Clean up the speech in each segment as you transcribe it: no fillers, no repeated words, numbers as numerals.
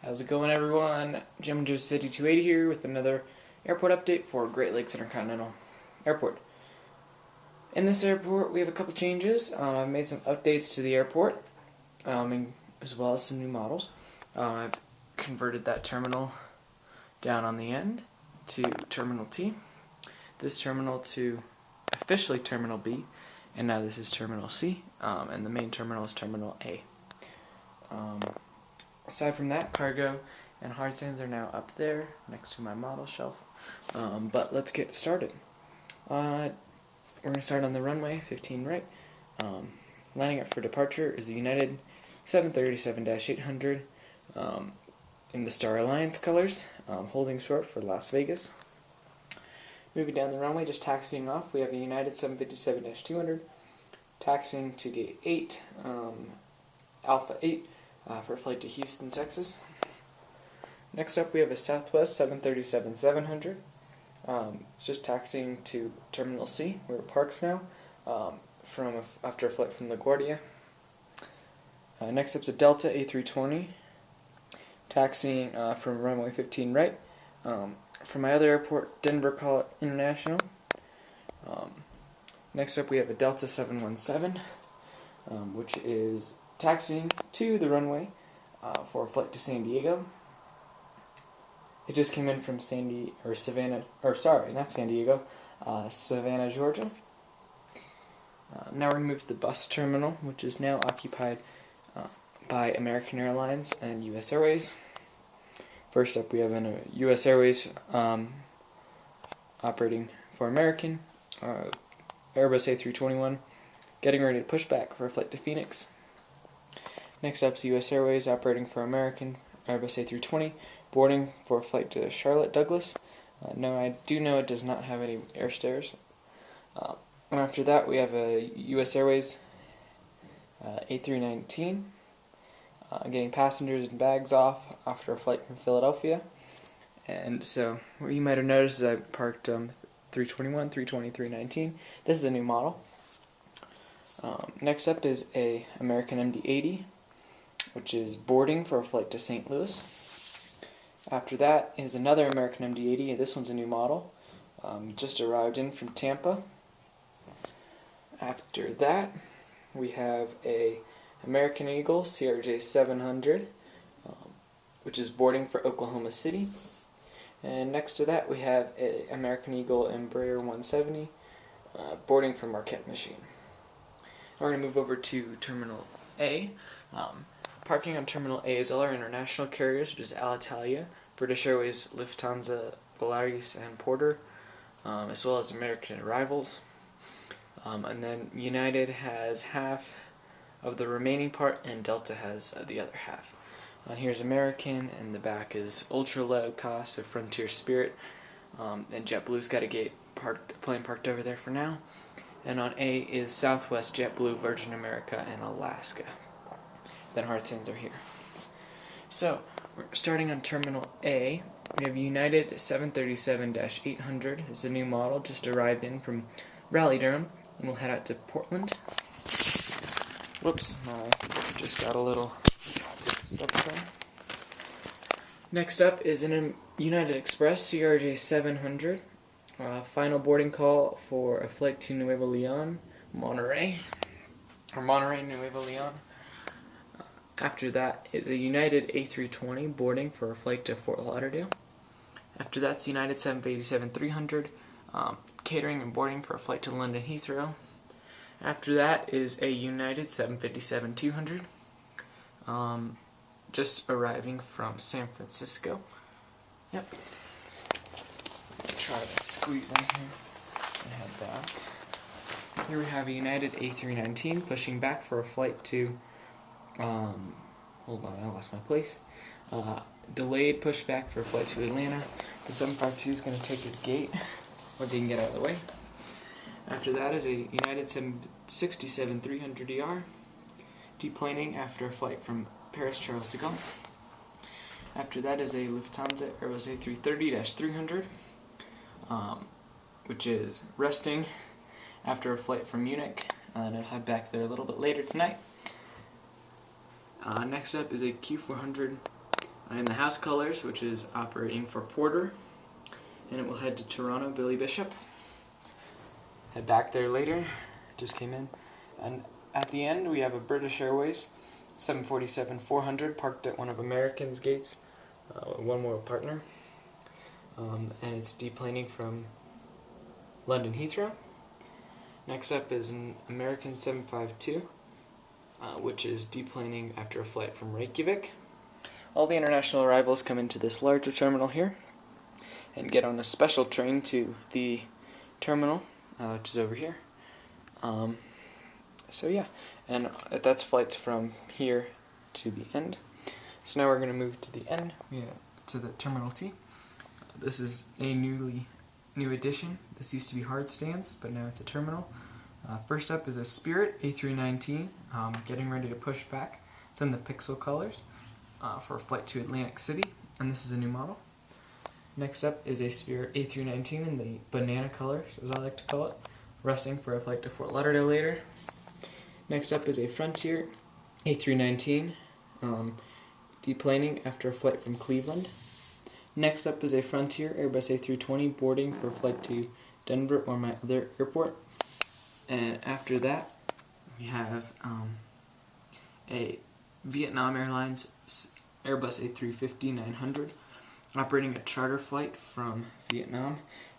How's it going, everyone? GeminiJets 5280 here with another airport update for Great Lakes Intercontinental Airport. In this airport, we have a couple changes. I've made some updates to the airport, as well as some new models. I've converted that terminal down on the end to Terminal T, this terminal to officially Terminal B, and now this is Terminal C, and the main terminal is Terminal A. Aside from that, cargo and hard stands are now up there next to my model shelf. But let's get started. We're going to start on the runway 15 right. Lining up for departure is the United 737-800 in the Star Alliance colors, holding short for Las Vegas. Moving down the runway, just taxiing off, we have a United 757-200 taxiing to gate 8, Alpha 8, for a flight to Houston, Texas. Next up, we have a Southwest 737-700. It's just taxiing to Terminal C, where it parks now, after a flight from LaGuardia. Next up is a Delta A320, taxiing from runway 15 right. From my other airport, Denver International. Next up, we have a Delta 717, which is taxiing to the runway for a flight to San Diego. It just came in from Savannah, Georgia. Now we're going to move to the bus terminal, which is now occupied by American Airlines and U.S. Airways. First up, we have U.S. Airways operating for American, Airbus A321, getting ready to push back for a flight to Phoenix. Next up is U.S. Airways operating for American, Airbus A320, boarding for a flight to Charlotte Douglas. No, I do know it does not have any air stairs. And after that, we have a U.S. Airways A319, getting passengers and bags off after a flight from Philadelphia. And so, what you might have noticed is I parked 321, 320, 319. This is a new model. Next up is a American MD-80, which is boarding for a flight to St. Louis. After that is another American MD-80. This one's a new model. Just arrived in from Tampa. After that, we have a American Eagle CRJ 700, which is boarding for Oklahoma City. And next to that, we have a American Eagle Embraer 170, boarding for Marquette, Michigan. We're going to move over to Terminal A. Parking on Terminal A is all our international carriers, which is Alitalia, British Airways, Lufthansa, Volaris, and Porter, as well as American arrivals. And then United has half of the remaining part, and Delta has the other half. Here's American, and the back is ultra low cost, so Frontier, Spirit, and JetBlue's got a plane parked over there for now. And on A is Southwest, JetBlue, Virgin America, and Alaska. Then hard stands are here. So, we're starting on Terminal A. We have United 737-800. It's a new model, just arrived in from Raleigh-Durham, and we'll head out to Portland. Whoops, I just got a little stuck there. Next up is an United Express CRJ 700. Final boarding call for a flight to Nuevo Leon, Monterey, Nuevo Leon. After that is a United A320 boarding for a flight to Fort Lauderdale. After that's United 787-300, catering and boarding for a flight to London Heathrow. After that is a United 757-200, just arriving from San Francisco. Yep. Try to squeeze in here and head back. Here we have a United A319 pushing back for a flight to, hold on, I lost my place. Delayed pushback for a flight to Atlanta. The 752 is going to take his gate once he can get out of the way. After that is a United 767-300ER, deplaning after a flight from Paris Charles de Gaulle. After that is a Lufthansa Airbus A330-300, which is resting after a flight from Munich, and I'll head back there a little bit later tonight. Next up is a Q400 in the house colors, which is operating for Porter, and it will head to Toronto, Billy Bishop. Head back there later, just came in. And at the end we have a British Airways 747-400 parked at one of American's gates, one more partner, and it's deplaning from London Heathrow. Next up is an American 752, which is deplaning after a flight from Reykjavik. All the international arrivals come into this larger terminal here and get on a special train to the terminal, which is over here. So yeah, and that's flights from here to the end. So now we're going to move to the end, to the Terminal T. This is a new addition. This used to be hard stands, but now it's a terminal. First up is a Spirit A319, getting ready to push back. It's in the Pixel colors for a flight to Atlantic City, and this is a new model. Next up is a Spirit A319 in the banana colors, as I like to call it, resting for a flight to Fort Lauderdale later. Next up is a Frontier A319, deplaning after a flight from Cleveland. Next up is a Frontier Airbus A320 boarding for a flight to Denver or my other airport. And after that, we have a Vietnam Airlines Airbus A350-900 operating a charter flight from Vietnam.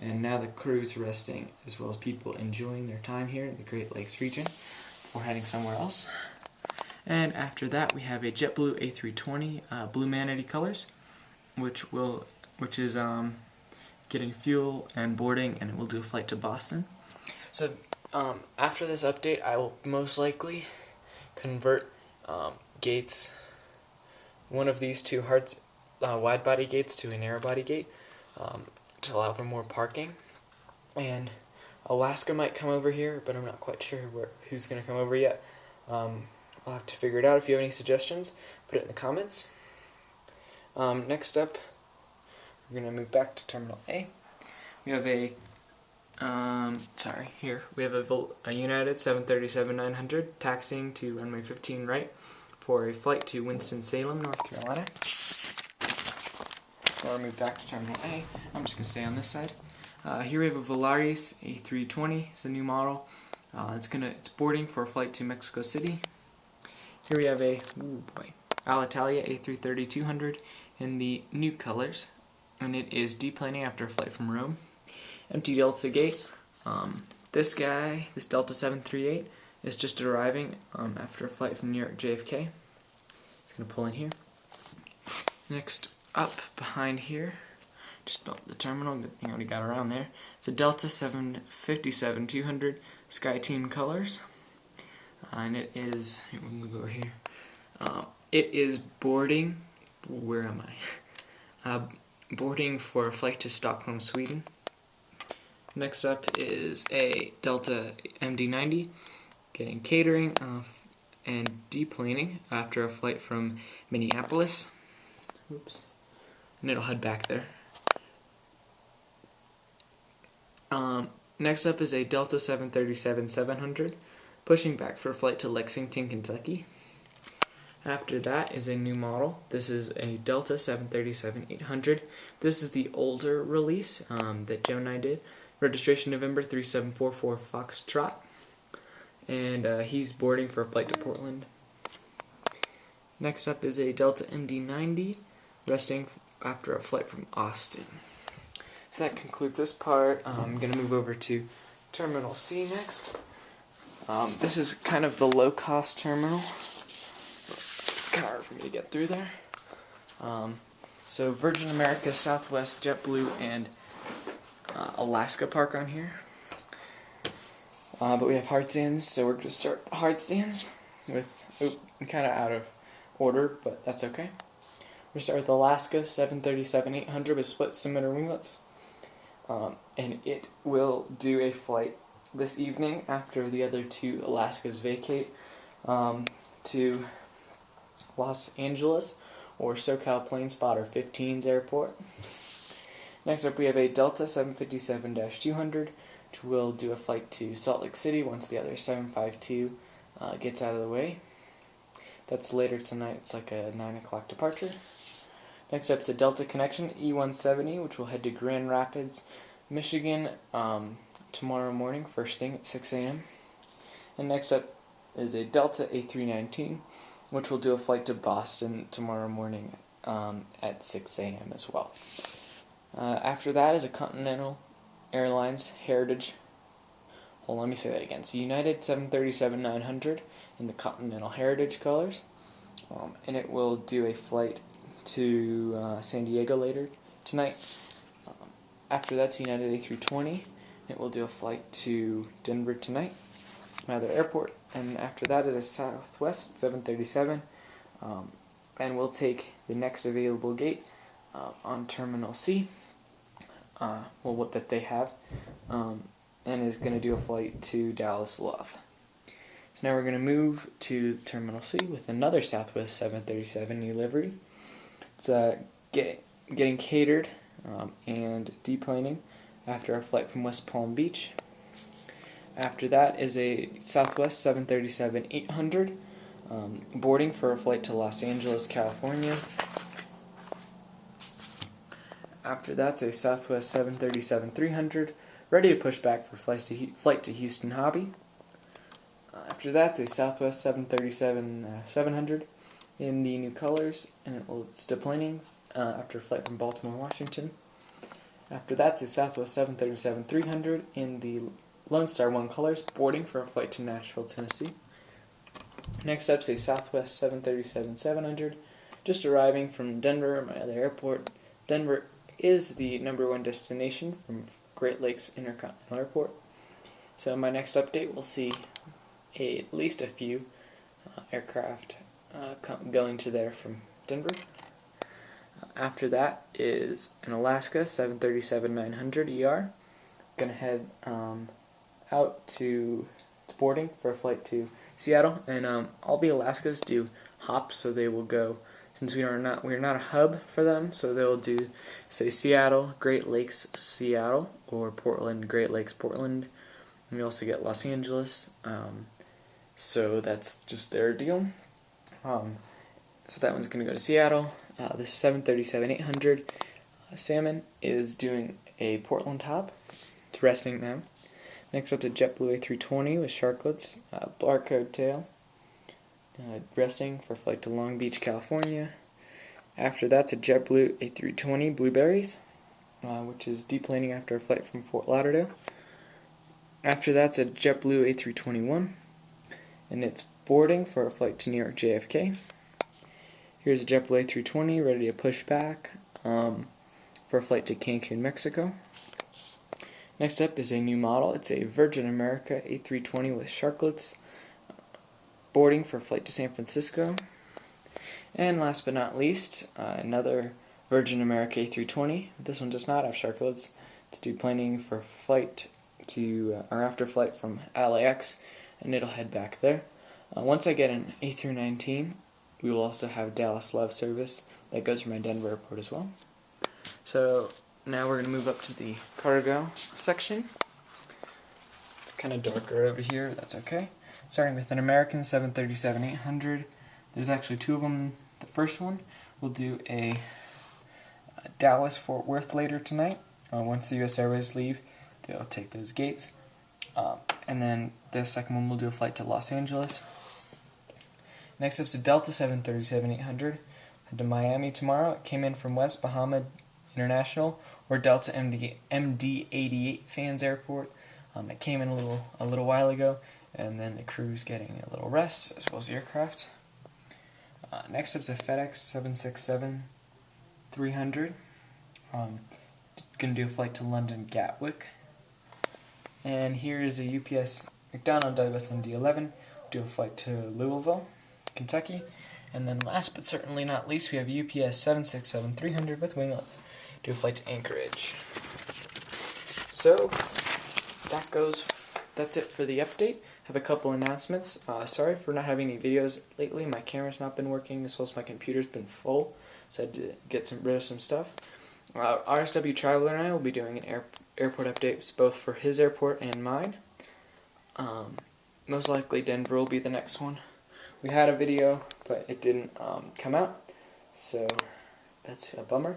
And now the crew's resting, as well as people enjoying their time here in the Great Lakes region before heading somewhere else. And after that, we have a JetBlue A320 Blue Manatee colors, which is getting fuel and boarding, and it will do a flight to Boston. So after this update, I will most likely convert gates, one of these two wide body gates to a narrow body gate, to allow for more parking. And Alaska might come over here, but I'm not quite sure who's going to come over yet. I'll have to figure it out. If you have any suggestions, put it in the comments. Next up, we're going to move back to Terminal A. We have a a United 737-900 taxiing to runway 15 right for a flight to Winston-Salem, North Carolina. I'll move back to Terminal A. I'm just going to stay on this side. Here we have a Volaris A320. It's a new model. It's boarding for a flight to Mexico City. Here we have a Alitalia A330-200 in the new colors, and it is deplaning after a flight from Rome. Empty Delta gate. This Delta 738 is just arriving after a flight from New York JFK. It's going to pull in here. Next up behind here, just built the terminal, good thing I already got around there. It's a Delta 757-200 Sky Team colors, and it is, let me go over here, it is boarding, where am I? Boarding for a flight to Stockholm, Sweden. Next up is a Delta MD-90, getting catering and deplaning after a flight from Minneapolis. Oops. And it'll head back there. Next up is a Delta 737-700, pushing back for a flight to Lexington, Kentucky. After that is a new model. This is a Delta 737-800. This is the older release that Gemini did. Registration November 3744 Foxtrot. And he's boarding for a flight to Portland. Next up is a Delta MD-90, resting after a flight from Austin. So that concludes this part. I'm going to move over to Terminal C next. This is kind of the low-cost terminal. Kind of hard for me to get through there. So Virgin America, Southwest, JetBlue, and Alaska park on here. But we have hard stands, so we're going to start the hard stands with, I'm kind of out of order, but that's okay. We're going to start with Alaska 737-800 with split center winglets. And it will do a flight this evening after the other two Alaskas vacate to Los Angeles or SoCal Plane Spotter 15's airport. Next up we have a Delta 757-200, which will do a flight to Salt Lake City once the other 752 gets out of the way. That's later tonight. It's like a 9 o'clock departure. Next up is a Delta Connection E170, which will head to Grand Rapids, Michigan tomorrow morning, first thing at 6 a.m. And next up is a Delta A319, which will do a flight to Boston tomorrow morning at 6 a.m. as well. After that is a Continental Airlines Heritage. Hold on, let me say that again. It's a United 737-900 in the Continental Heritage colors, and it will do a flight to San Diego later tonight. After that's United A320. It will do a flight to Denver tonight, another airport, and after that is a Southwest 737, and we'll take the next available gate on Terminal C, what that they have, and is going to do a flight to Dallas Love. So now we're going to move to Terminal C with another Southwest 737 new livery. It's getting catered and deplaning after our flight from West Palm Beach. After that is a Southwest 737-800 boarding for a flight to Los Angeles, California. After that's a Southwest 737-300 ready to push back for flight to Houston Hobby. After that's a Southwest 737-700 in the new colors, and it's deplaning after a flight from Baltimore, Washington. After that's a Southwest 737-300 in the Lone Star 1 colors, boarding for a flight to Nashville, Tennessee. Next up's a Southwest 737-700, just arriving from Denver, my other airport. Denver is the #1 destination from Great Lakes Intercontinental Airport. So my next update will see at least a few aircraft going to there from Denver. After that is an Alaska 737-900 Gonna head out to boarding for a flight to Seattle, and all the Alaskas do hops, so they will go, since we're not a hub for them, so they'll do, say, Seattle, Great Lakes, Seattle, or Portland, Great Lakes, Portland. And we also get Los Angeles, so that's just their deal. So that one's going to go to Seattle. This 737-800 Salmon is doing a Portland hop. It's resting now. Next up to JetBlue A320 with Sharklets, barcode tail, resting for flight to Long Beach, California. After that's a JetBlue A320 Blueberries, which is deplaning after a flight from Fort Lauderdale. After that's a JetBlue A321, and it's boarding for a flight to New York JFK. Here's a JetBlue A320 ready to push back for a flight to Cancun, Mexico. Next up is a new model. It's a Virgin America A320 with Sharklets, boarding for a flight to San Francisco. And last but not least, another Virgin America A320. This one does not have Sharklets. It's deplaning for flight to or after flight from LAX, and it'll head back there. Once I get an A319, we will also have Dallas Love service that goes from my Denver airport as well. So now we're going to move up to the cargo section. It's kind of darker over here, that's okay. Starting with an American 737-800. There's actually two of them. The first one will do a Dallas-Fort Worth later tonight. Once the U.S. Airways leave, they'll take those gates. And then the second one will do a flight to Los Angeles. Next up is a Delta 737-800. Head to Miami tomorrow. It came in from West Bahama International, or Delta MD-88 Fans Airport. It came in a little while ago, and then the crew's getting a little rest, as well as the aircraft. Next up is a FedEx 767-300. Going to do a flight to London Gatwick. And here is a UPS McDonnell Douglas MD-11. Do a flight to Louisville, Kentucky. And then last but certainly not least, we have UPS 767-300 with winglets. Do a flight to Anchorage. So that's it for the update. Have a couple announcements. Sorry for not having any videos lately. My camera's not been working, as well as my computer's been full, so I had to get rid of some stuff. RSW Traveler and I will be doing an airport updates both for his airport and mine. Most likely Denver will be the next one. We had a video, but it didn't come out, so that's a bummer.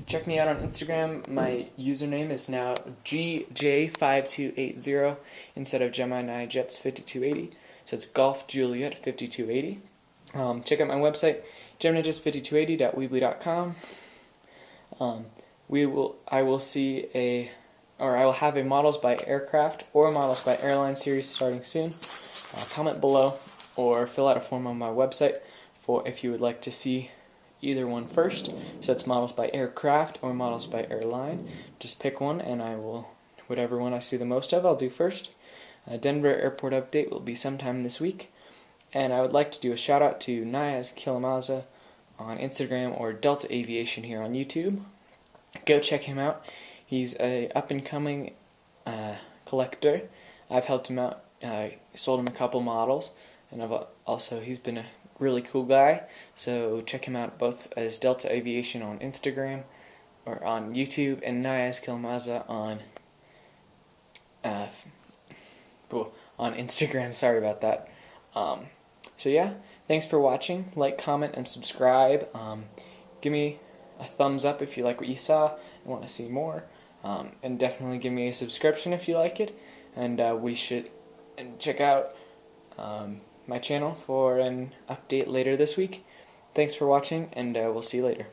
Check me out on Instagram. My username is now GJ5280 instead of GeminiJets5280. So it's Golf Juliet 5280. Check out my website, GeminiJets5280.weebly.com. I will have a models by aircraft or models by airline series starting soon. Comment below or fill out a form on my website for if you would like to see either one first. So it's models by aircraft or models by airline. Just pick one and I will, whatever one I see the most of, I'll do first. Denver airport update will be sometime this week. And I would like to do a shout out to Niaz Kilamaza on Instagram or Delta Aviation here on YouTube. Go check him out. He's a up and coming collector. I've helped him out. Sold him a couple models, and he's been a really cool guy. So check him out both as Delta Aviation on Instagram or on YouTube, and Niaz Kilamaza on Instagram. Sorry about that. So yeah, thanks for watching. Like, comment, and subscribe. Give me a thumbs up if you like what you saw and want to see more. And definitely give me a subscription if you like it. And check out my channel for an update later this week. Thanks for watching, and we'll see you later.